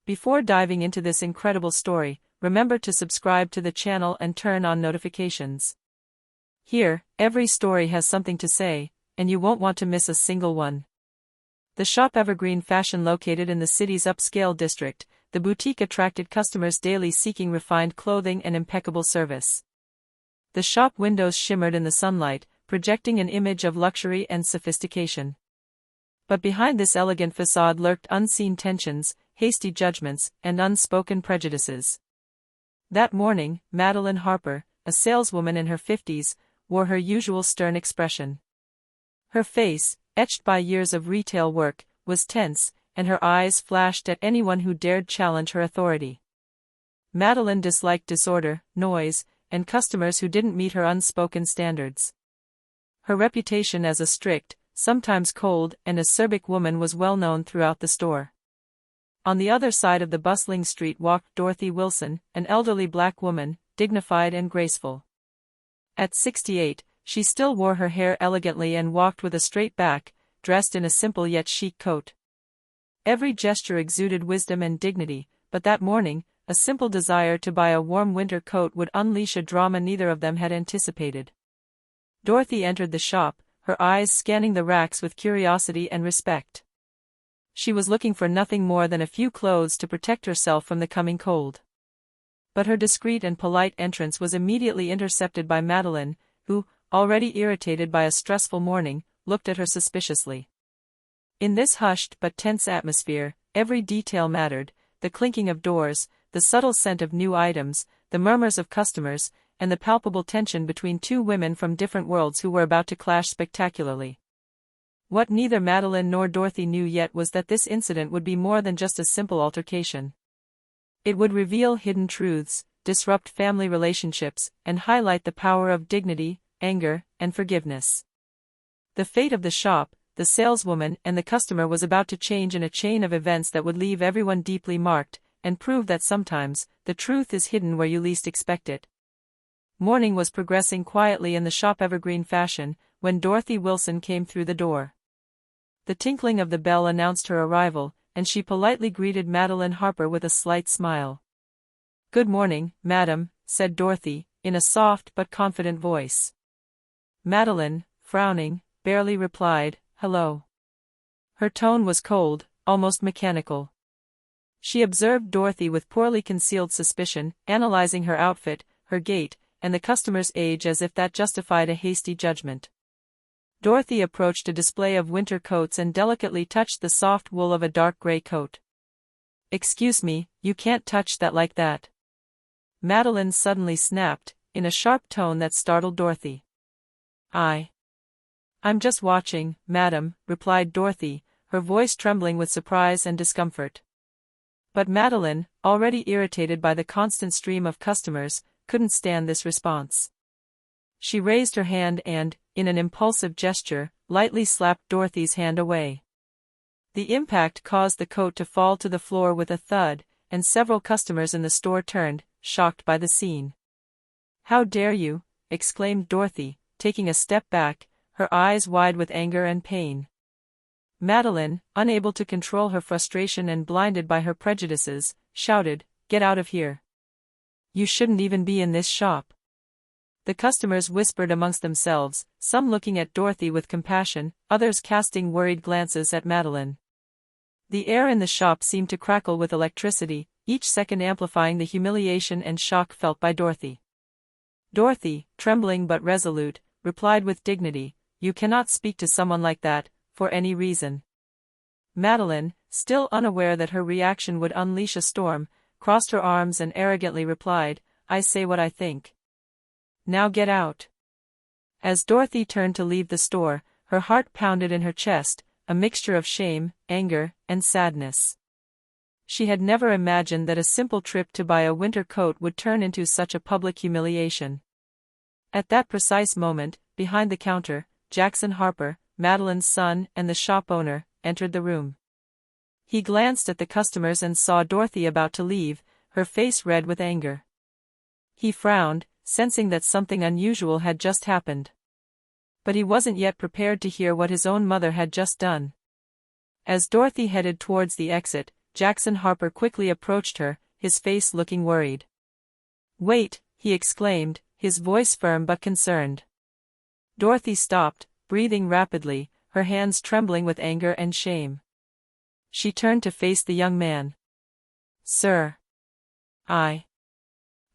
Before diving into this incredible story, remember to subscribe to the channel and turn on notifications. Here, every story has something to say, and you won't want to miss a single one. The shop Evergreen Fashion, located in the city's upscale district, the boutique attracted customers daily seeking refined clothing and impeccable service. The shop windows shimmered in the sunlight, projecting an image of luxury and sophistication. But behind this elegant facade lurked unseen tensions, hasty judgments, and unspoken prejudices. That morning, Madeline Harper, a saleswoman in her 50s, wore her usual stern expression. Her face, etched by years of retail work, was tense, and her eyes flashed at anyone who dared challenge her authority. Madeline disliked disorder, noise, and customers who didn't meet her unspoken standards. Her reputation as a strict, sometimes cold and acerbic woman was well known throughout the store. On the other side of the bustling street walked Dorothy Wilson, an elderly black woman, dignified and graceful. At 68, she still wore her hair elegantly and walked with a straight back, dressed in a simple yet chic coat. Every gesture exuded wisdom and dignity, but that morning, a simple desire to buy a warm winter coat would unleash a drama neither of them had anticipated. Dorothy entered the shop, her eyes scanning the racks with curiosity and respect. She was looking for nothing more than a few clothes to protect herself from the coming cold. But her discreet and polite entrance was immediately intercepted by Madeline, who, already irritated by a stressful morning, looked at her suspiciously. In this hushed but tense atmosphere, every detail mattered: the clinking of doors, the subtle scent of new items, the murmurs of customers, and the palpable tension between two women from different worlds who were about to clash spectacularly. What neither Madeline nor Dorothy knew yet was that this incident would be more than just a simple altercation. It would reveal hidden truths, disrupt family relationships, and highlight the power of dignity, anger, and forgiveness. The fate of the shop, the saleswoman, and the customer was about to change in a chain of events that would leave everyone deeply marked, and prove that sometimes, the truth is hidden where you least expect it. Morning was progressing quietly in the shop Evergreen Fashion, when Dorothy Wilson came through the door. The tinkling of the bell announced her arrival, and she politely greeted Madeline Harper with a slight smile. "Good morning, madam," said Dorothy, in a soft but confident voice. Madeline, frowning, barely replied, "Hello." Her tone was cold, almost mechanical. She observed Dorothy with poorly concealed suspicion, analyzing her outfit, her gait, and the customer's age as if that justified a hasty judgment. Dorothy approached a display of winter coats and delicately touched the soft wool of a dark gray coat. "Excuse me, you can't touch that like that." Madeline suddenly snapped, in a sharp tone that startled Dorothy. "I'm just watching, madam," replied Dorothy, her voice trembling with surprise and discomfort. But Madeline, already irritated by the constant stream of customers, couldn't stand this response. She raised her hand and, in an impulsive gesture, lightly slapped Dorothy's hand away. The impact caused the coat to fall to the floor with a thud, and several customers in the store turned, shocked by the scene. "How dare you!" exclaimed Dorothy, taking a step back, her eyes wide with anger and pain. Madeline, unable to control her frustration and blinded by her prejudices, shouted, "Get out of here! You shouldn't even be in this shop." The customers whispered amongst themselves, some looking at Dorothy with compassion, others casting worried glances at Madeline. The air in the shop seemed to crackle with electricity, each second amplifying the humiliation and shock felt by Dorothy. Dorothy, trembling but resolute, replied with dignity, "You cannot speak to someone like that, for any reason." Madeline, still unaware that her reaction would unleash a storm, crossed her arms and arrogantly replied, "I say what I think. Now get out." As Dorothy turned to leave the store, her heart pounded in her chest, a mixture of shame, anger, and sadness. She had never imagined that a simple trip to buy a winter coat would turn into such a public humiliation. At that precise moment, behind the counter, Jackson Harper, Madeline's son and the shop owner, entered the room. He glanced at the customers and saw Dorothy about to leave, her face red with anger. He frowned, sensing that something unusual had just happened. But he wasn't yet prepared to hear what his own mother had just done. As Dorothy headed towards the exit, Jackson Harper quickly approached her, his face looking worried. "Wait," he exclaimed, his voice firm but concerned. Dorothy stopped, breathing rapidly, her hands trembling with anger and shame. She turned to face the young man. "Sir. I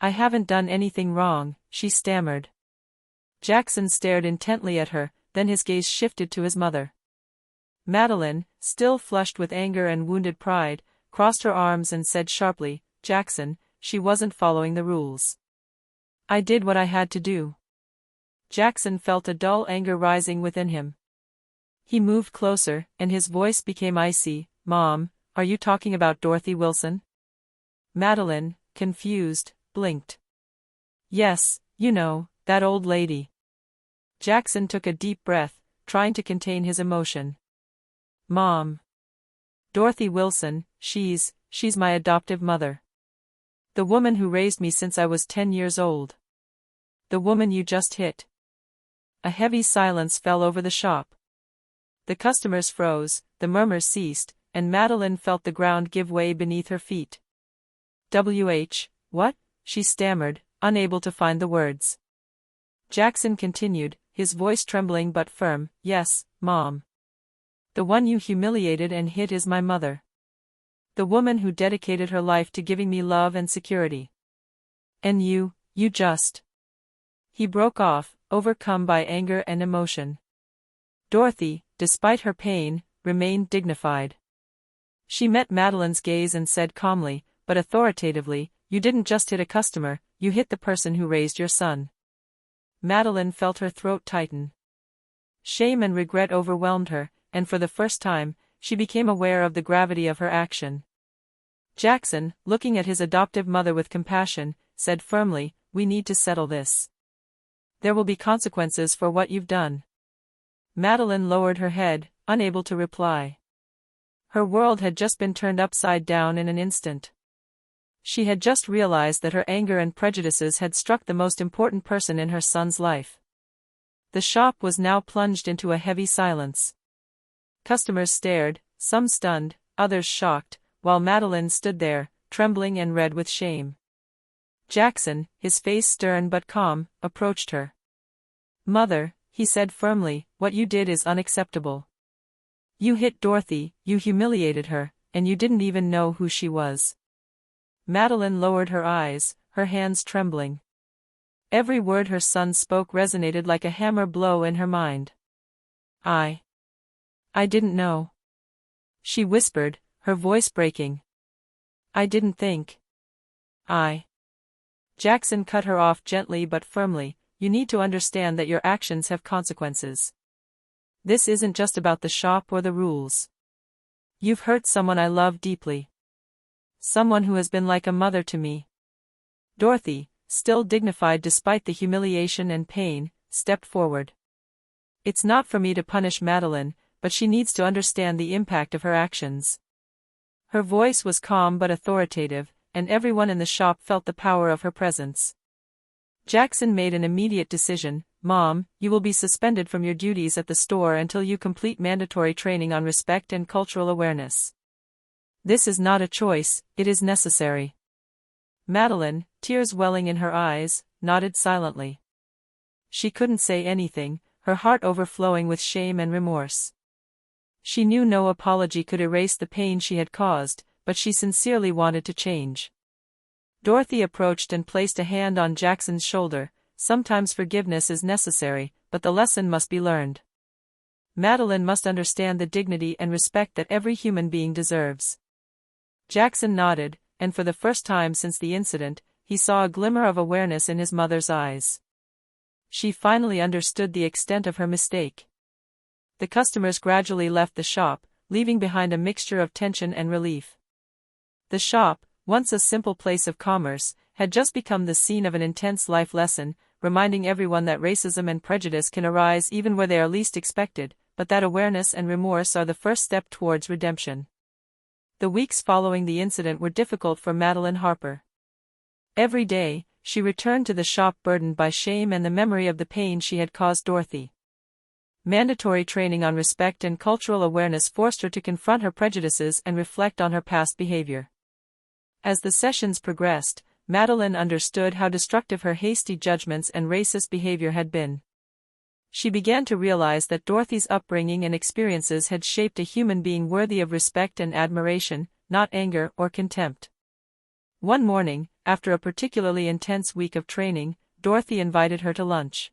haven't done anything wrong," she stammered. Jackson stared intently at her, then his gaze shifted to his mother. Madeline, still flushed with anger and wounded pride, crossed her arms and said sharply, "Jackson, she wasn't following the rules. I did what I had to do." Jackson felt a dull anger rising within him. He moved closer, and his voice became icy. "Mom, are you talking about Dorothy Wilson?" Madeline, confused, blinked. "Yes, you know, that old lady." Jackson took a deep breath, trying to contain his emotion. "Mom. Dorothy Wilson, she's my adoptive mother. The woman who raised me since I was 10 years old. The woman you just hit." A heavy silence fell over the shop. The customers froze, the murmurs ceased, and Madeline felt the ground give way beneath her feet. What?" she stammered, unable to find the words. Jackson continued, his voice trembling but firm, "Yes, Mom. The one you humiliated and hit is my mother. The woman who dedicated her life to giving me love and security. And you just..." He broke off, overcome by anger and emotion. Dorothy, despite her pain, remained dignified. She met Madeline's gaze and said calmly, but authoritatively, "You didn't just hit a customer, you hit the person who raised your son." Madeline felt her throat tighten. Shame and regret overwhelmed her, and for the first time, she became aware of the gravity of her action. Jackson, looking at his adoptive mother with compassion, said firmly, "We need to settle this. There will be consequences for what you've done." Madeline lowered her head, unable to reply. Her world had just been turned upside down in an instant. She had just realized that her anger and prejudices had struck the most important person in her son's life. The shop was now plunged into a heavy silence. Customers stared, some stunned, others shocked, while Madeline stood there, trembling and red with shame. Jackson, his face stern but calm, approached her. "Mother," he said firmly, "what you did is unacceptable. You hit Dorothy, you humiliated her, and you didn't even know who she was." Madeline lowered her eyes, her hands trembling. Every word her son spoke resonated like a hammer blow in her mind. I didn't know," she whispered, her voice breaking. "I didn't think. Jackson cut her off gently but firmly, "You need to understand that your actions have consequences. This isn't just about the shop or the rules. You've hurt someone I love deeply. Someone who has been like a mother to me." Dorothy, still dignified despite the humiliation and pain, stepped forward. "It's not for me to punish Madeline, but she needs to understand the impact of her actions." Her voice was calm but authoritative, and everyone in the shop felt the power of her presence. Jackson made an immediate decision. "Mom, you will be suspended from your duties at the store until you complete mandatory training on respect and cultural awareness. This is not a choice, it is necessary." Madeline, tears welling in her eyes, nodded silently. She couldn't say anything, her heart overflowing with shame and remorse. She knew no apology could erase the pain she had caused, but she sincerely wanted to change. Dorothy approached and placed a hand on Jackson's shoulder. "Sometimes forgiveness is necessary, but the lesson must be learned. Madeline must understand the dignity and respect that every human being deserves." Jackson nodded, and for the first time since the incident, he saw a glimmer of awareness in his mother's eyes. She finally understood the extent of her mistake. The customers gradually left the shop, leaving behind a mixture of tension and relief. The shop, once a simple place of commerce, had just become the scene of an intense life lesson, reminding everyone that racism and prejudice can arise even where they are least expected, but that awareness and remorse are the first step towards redemption. The weeks following the incident were difficult for Madeline Harper. Every day, she returned to the shop burdened by shame and the memory of the pain she had caused Dorothy. Mandatory training on respect and cultural awareness forced her to confront her prejudices and reflect on her past behavior. As the sessions progressed, Madeline understood how destructive her hasty judgments and racist behavior had been. She began to realize that Dorothy's upbringing and experiences had shaped a human being worthy of respect and admiration, not anger or contempt. One morning, after a particularly intense week of training, Dorothy invited her to lunch.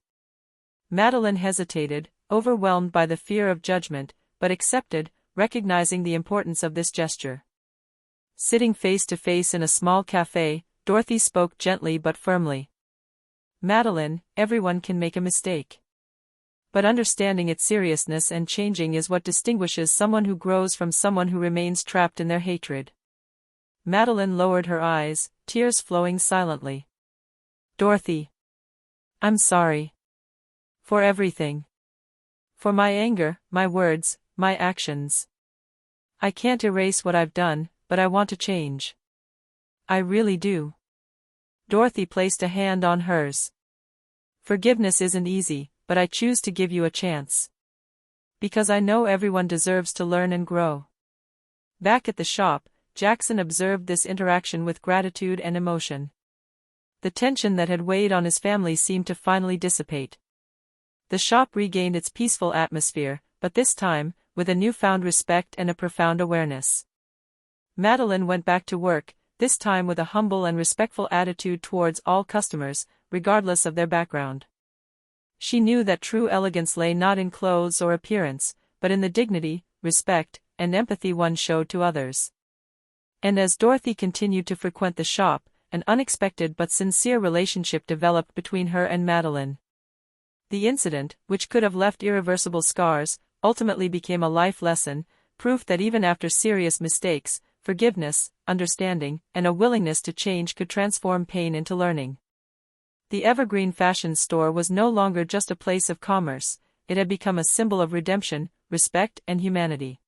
Madeline hesitated, overwhelmed by the fear of judgment, but accepted, recognizing the importance of this gesture. Sitting face to face in a small cafe, Dorothy spoke gently but firmly. "Madeline, everyone can make a mistake. But understanding its seriousness and changing is what distinguishes someone who grows from someone who remains trapped in their hatred." Madeline lowered her eyes, tears flowing silently. "Dorothy, I'm sorry. For everything. For my anger, my words, my actions. I can't erase what I've done, but I want to change. I really do." Dorothy placed a hand on hers. "Forgiveness isn't easy, but I choose to give you a chance. Because I know everyone deserves to learn and grow." Back at the shop, Jackson observed this interaction with gratitude and emotion. The tension that had weighed on his family seemed to finally dissipate. The shop regained its peaceful atmosphere, but this time, with a newfound respect and a profound awareness. Madeline went back to work, this time with a humble and respectful attitude towards all customers, regardless of their background. She knew that true elegance lay not in clothes or appearance, but in the dignity, respect, and empathy one showed to others. And as Dorothy continued to frequent the shop, an unexpected but sincere relationship developed between her and Madeline. The incident, which could have left irreversible scars, ultimately became a life lesson, proof that even after serious mistakes, forgiveness, understanding, and a willingness to change could transform pain into learning. The Evergreen Fashion Store was no longer just a place of commerce, it had become a symbol of redemption, respect, and humanity.